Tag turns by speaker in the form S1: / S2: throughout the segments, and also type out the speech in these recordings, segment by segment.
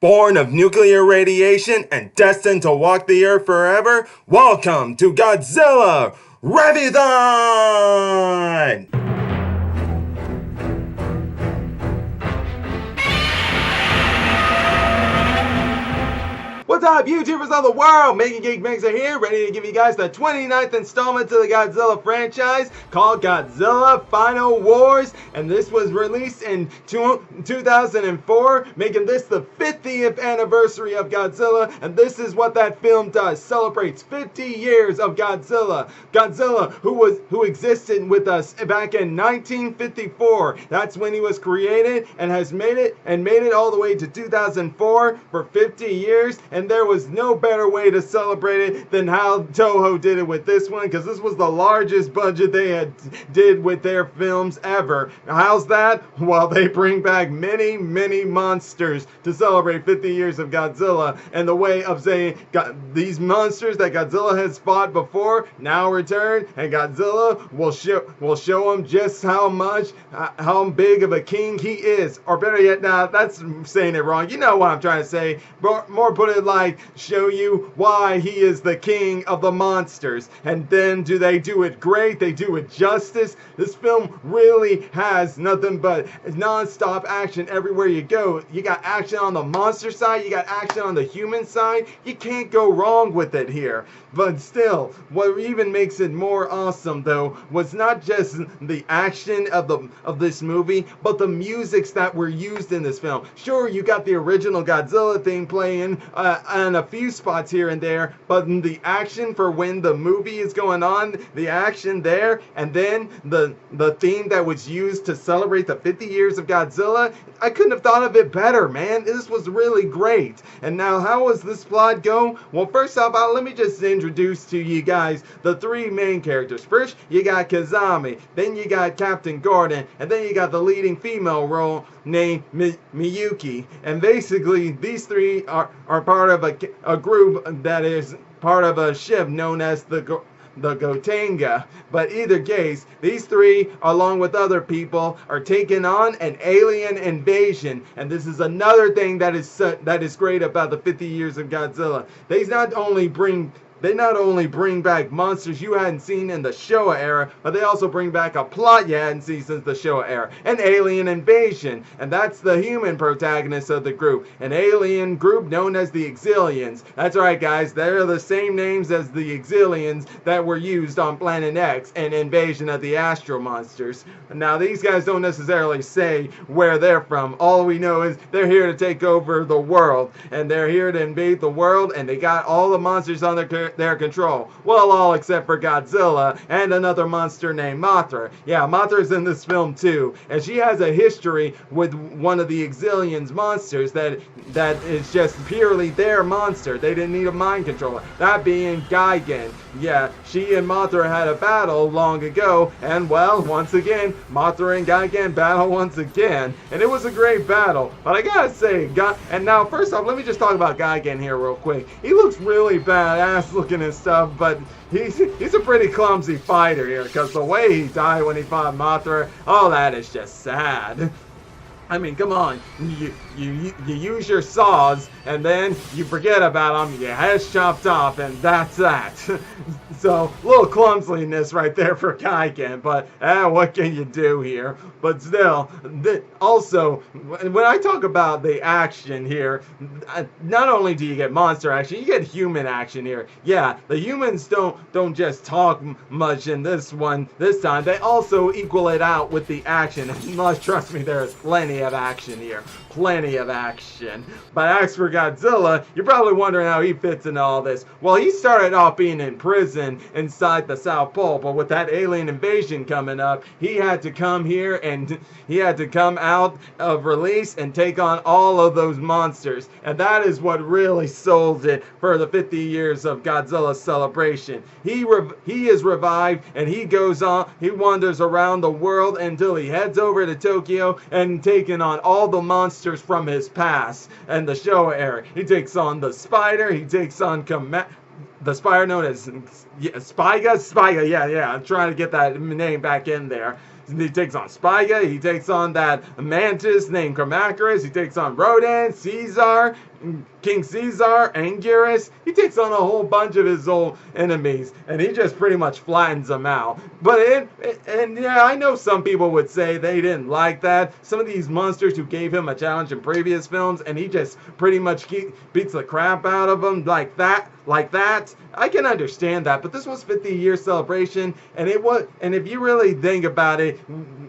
S1: Born of nuclear radiation and destined to walk the earth forever, welcome to Godzilla Reviewthon! What's up, YouTubers of the world? Making Geek Mixer here, ready to give you guys the 29th installment to the Godzilla franchise called Godzilla Final Wars, and this was released in 2004, making this the 50th anniversary of Godzilla, and this is what that film does. Celebrates 50 years of Godzilla. Godzilla, who existed with us back in 1954. That's when he was created, and has made it all the way to 2004 for 50 years. And there was no better way to celebrate it than how Toho did it with this one, because this was the largest budget they did with their films ever. How's that? Well, they bring back many monsters to celebrate 50 years of Godzilla, and the way of saying these monsters that Godzilla has fought before now return, and Godzilla will show them just how big of a king he is. Or better yet, now that's saying it wrong. You know what I'm trying to say. More put it like, show you why he is the king of the monsters. And then do they do it great? They do it justice. This film really has nothing but non-stop action everywhere you go. You got action on the monster side, you got action on the human side. You can't go wrong with it here. But still, what even makes it more awesome though was not just the action of this movie, but the musics that were used in this film. Sure, you got the original Godzilla theme playing and a few spots here and there, but the action for when the movie is going on, the action there, and then the theme that was used to celebrate the 50 years of Godzilla, I couldn't have thought of it better, man. This was really great. And now, how was this plot go? Well, first off, let me just introduce to you guys the three main characters. First, you got Kazami, then you got Captain Gordon, and then you got the leading female role named Miyuki. And basically, these three are part of a group that is part of a ship known as the Gotenga. But either case, these three, along with other people, are taking on an alien invasion. And this is another thing that is great about the 50 years of Godzilla. They not only bring back monsters you hadn't seen in the Showa era, but they also bring back a plot you hadn't seen since the Showa era. An alien invasion. And that's the human protagonist of the group. An alien group known as the Exilians. That's right, guys. They're the same names as the Exilians that were used on Planet X in Invasion of the Astro Monsters. Now, these guys don't necessarily say where they're from. All we know is they're here to take over the world. And they're here to invade the world, and they got all the monsters on their control. Well, all except for Godzilla and another monster named Mothra. Yeah, Mothra's in this film too, and she has a history with one of the Exilians monsters that is just purely their monster. They didn't need a mind controller. That being Gigan. Yeah, she and Mothra had a battle long ago, and well, once again, Mothra and Gigan battle once again, and it was a great battle. But I gotta say, and now first off, let me just talk about Gigan here real quick. He looks really badass looking and stuff, but he's a pretty clumsy fighter here, because the way he died when he fought Mothra, oh, that is just sad. I mean, come on, you use your saws, and then you forget about them, your head's chopped off, and that's that. So, a little clumsiness right there for Gigan, but what can you do here? But still, also, when I talk about the action here, not only do you get monster action, you get human action here. Yeah, the humans don't just talk much in this time, they also equal it out with the action. Trust me, there is plenty of action here. Plenty of action. But as for Godzilla, you're probably wondering how he fits into all this. Well, he started off being in prison inside the South Pole, but with that alien invasion coming up, he had to come here and he had to come out of release and take on all of those monsters. And that is what really sold it for the 50 years of Godzilla celebration. He is revived, and he wanders around the world until he heads over to Tokyo and taking on all the monsters from his past and the Showa era. He takes on the Spider, he takes on the Spider known as Spyga, yeah, I'm trying to get that name back in there. He takes on Spiga, he takes on that mantis named Cromacris, he takes on Rodan, Caesar, King Caesar, Anguirus. He takes on a whole bunch of his old enemies, and he just pretty much flattens them out. But yeah, I know some people would say they didn't like that. Some of these monsters who gave him a challenge in previous films, and he just pretty much beats the crap out of them like that. I can understand that, but this was 50-year celebration, and if you really think about it,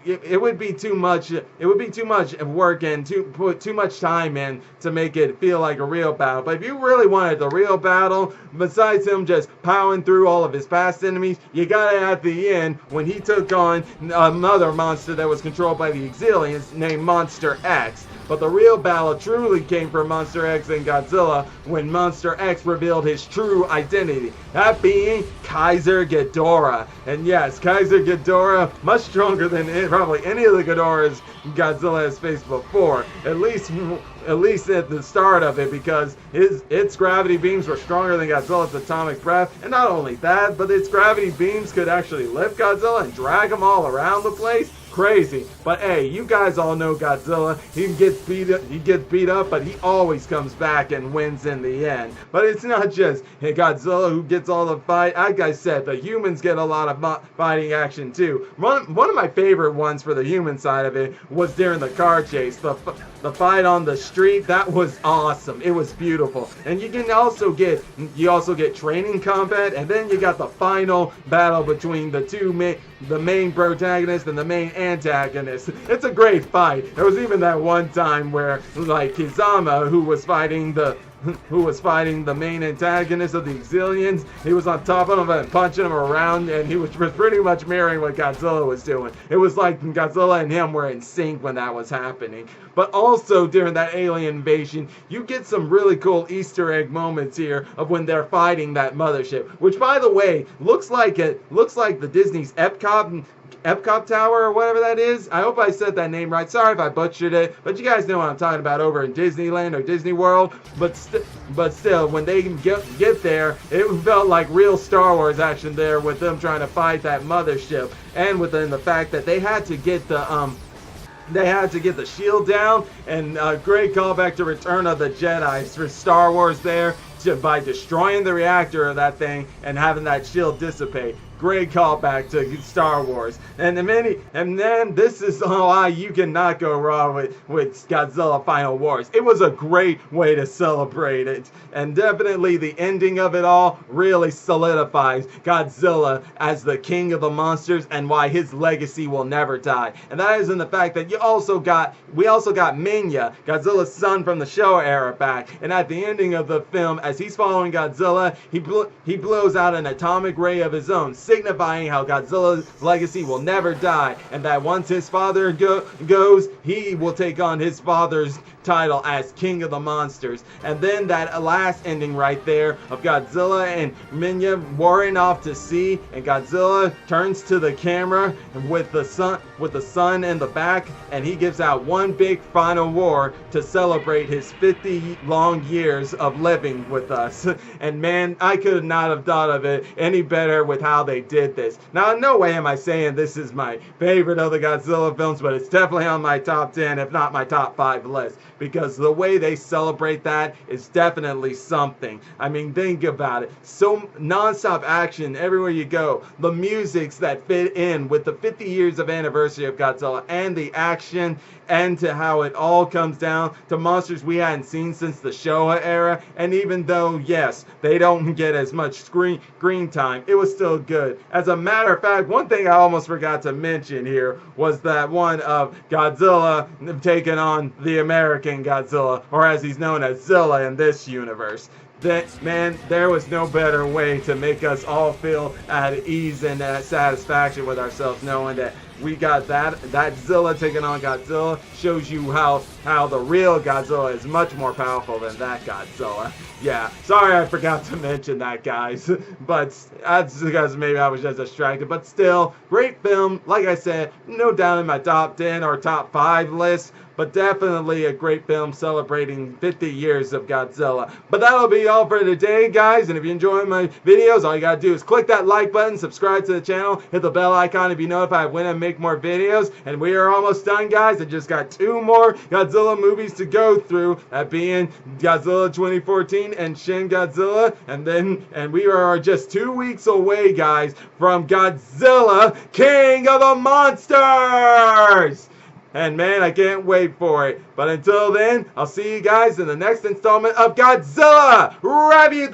S1: it would be too much. It would be too much work and put too much time in to make it feel like a real battle. But if you really wanted the real battle, besides him just powering through all of his past enemies, you got it at the end when he took on another monster that was controlled by the Exilians named Monster X. But the real battle truly came from Monster X and Godzilla when Monster X revealed his true identity, that being Kaiser Ghidorah. And yes, Kaiser Ghidorah, much stronger than probably any of the Ghidorahs Godzilla has faced before, at least at the start of it, because its gravity beams were stronger than Godzilla's atomic breath. And not only that, but its gravity beams could actually lift Godzilla and drag him all around the place. Crazy. But hey, you guys all know Godzilla. He gets beat up, but he always comes back and wins in the end. But it's not just Godzilla who gets all the fight. Like I said, the humans get a lot of fighting action too. One of my favorite ones for the human side of it was during the car chase. The fight on the street, that was awesome. It was beautiful. And you also get training combat, and then you got the final battle between the main protagonist and the main antagonist. It's a great fight. There was even that one time where like Kizama, who was fighting the main antagonist of the Exilians, he was on top of him and punching him around, and he was pretty much mirroring what Godzilla was doing. It was like Godzilla and him were in sync when that was happening. But also during that alien invasion, you get some really cool Easter egg moments here of when they're fighting that mothership, which by the way looks like the Disney's Epcot Tower or whatever that is. I hope I said that name right. Sorry if I butchered it, but you guys know what I'm talking about over in Disneyland or Disney World. But still, when they get there, it felt like real Star Wars action there with them trying to fight that mothership, and within the fact that they had to get the shield down, and a great callback to Return of the Jedi for Star Wars there, by destroying the reactor of that thing and having that shield dissipate. Great callback to Star Wars. And then this is why you cannot go wrong with Godzilla Final Wars. It was a great way to celebrate it. And definitely the ending of it all really solidifies Godzilla as the king of the monsters and why his legacy will never die. And that is in the fact that we also got Minya, Godzilla's son from the Showa era, back. And at the ending of the film, as he's following Godzilla, he blows out an atomic ray of his own, signifying how Godzilla's legacy will never die, and that once his father goes, he will take on his father's title as King of the Monsters. And then that last ending right there of Godzilla and Minya warring off to sea, and Godzilla turns to the camera with the sun in the back, and he gives out one big final war to celebrate his 50 long years of living with us. And man, I could not have thought of it any better with how they did this. Now, in no way am I saying this is my favorite of the Godzilla films, but it's definitely on my top 10, if not my top 5 list, because the way they celebrate that is definitely something. I mean, think about it. So non-stop action everywhere you go. The musics that fit in with the 50 years of anniversary of Godzilla, and the action, and to how it all comes down to monsters we hadn't seen since the Showa era. And even though, yes, they don't get as much screen time, it was still good. As a matter of fact, one thing I almost forgot to mention here was that one of Godzilla taking on the American Godzilla, or as he's known as Zilla in this universe. Man, there was no better way to make us all feel at ease and satisfaction with ourselves, knowing that we got that Zilla taking on Godzilla. Shows you how the real Godzilla is much more powerful than that Godzilla. Yeah, sorry I forgot to mention that, guys. But that's because maybe I was just distracted. But still, great film. Like I said, no doubt in my top 10 or top 5 list. But definitely a great film celebrating 50 years of Godzilla. But that'll be all for today, guys. And if you enjoy my videos, all you gotta do is click that like button, subscribe to the channel, hit the bell icon to be notified when I make make more videos, and we are almost done, guys. I just got 2 more Godzilla movies to go through, that being Godzilla 2014 and Shin Godzilla, and we are just 2 weeks away, guys, from Godzilla, King of the Monsters! And man, I can't wait for it. But until then, I'll see you guys in the next installment of Godzilla Reviewthon!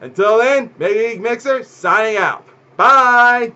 S1: Until then, Mega Geek Mixer signing out. Bye!